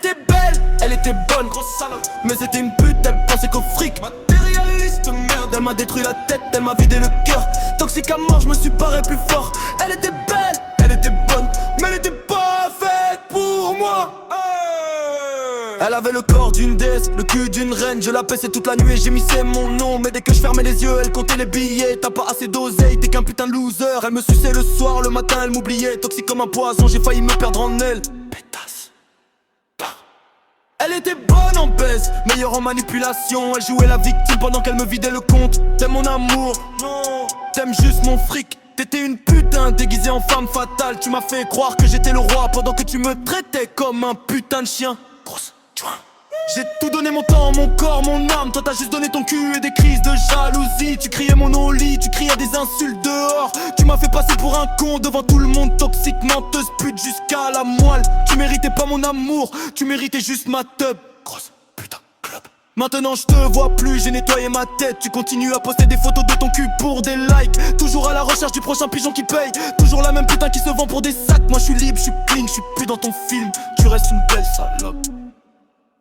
était belle, elle était bonne, grosse salope. Mais c'était une pute, elle pensait qu'au fric. Matérialiste, merde. Elle m'a détruit la tête, elle m'a vidé le cœur. Toxique à mort, je me suis barré plus fort. Elle était belle, elle était bonne, mais elle était pas faite pour moi. Elle avait le corps d'une déesse, le cul d'une reine. Je la paissais toute la nuit et gémissais mon nom. Mais dès que je fermais les yeux, elle comptait les billets. T'as pas assez d'oseille, t'es qu'un putain de loser. Elle me suçait le soir, le matin elle m'oubliait. Toxique comme un poison, j'ai failli me perdre en elle. Pétasse. Elle était bonne en baisse, meilleure en manipulation. Elle jouait la victime pendant qu'elle me vidait le compte. T'aimes mon amour? Non. T'aimes juste mon fric? T'étais une putain déguisée en femme fatale. Tu m'as fait croire que j'étais le roi pendant que tu me traitais comme un putain de chien. Grosse. J'ai tout donné, mon temps, mon corps, mon âme. Toi t'as juste donné ton cul et des crises de jalousie. Tu criais mon nom au lit, tu criais des insultes dehors. Tu m'as fait passer pour un con devant tout le monde. Toxique, menteuse, pute jusqu'à la moelle. Tu méritais pas mon amour, tu méritais juste ma teub. Grosse putain club. Maintenant je te vois plus, j'ai nettoyé ma tête. Tu continues à poster des photos de ton cul pour des likes. Toujours à la recherche du prochain pigeon qui paye. Toujours la même putain qui se vend pour des sacs. Moi je suis libre, je suis clean, je suis plus dans ton film. Tu restes une belle salope,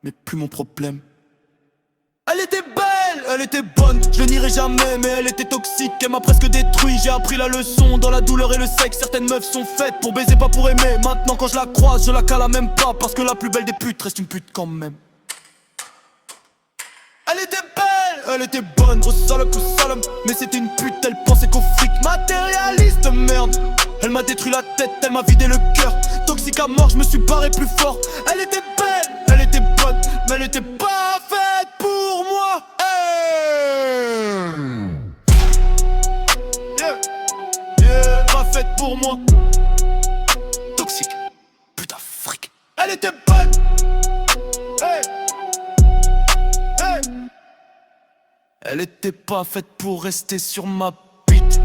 mais plus mon problème. Elle était belle, elle était bonne, je le nierai jamais, mais elle était toxique, elle m'a presque détruit. J'ai appris la leçon dans la douleur et le sexe. Certaines meufs sont faites pour baiser, pas pour aimer. Maintenant quand je la croise, je la cala même pas, parce que la plus belle des putes reste une pute quand même. Elle était belle, elle était bonne, grosse salope, mais c'était une pute, elle pensait qu'au fric. Matérialiste, merde. Elle m'a détruit la tête, elle m'a vidé le cœur. Toxique à mort, je me suis barré plus fort. Elle était belle, elle était bonne, mais elle était pas faite pour moi. Yeah, pas faite pour moi. Toxique, putain fric. Elle était bonne. Hey. Hey. Elle était pas faite pour rester sur ma bite.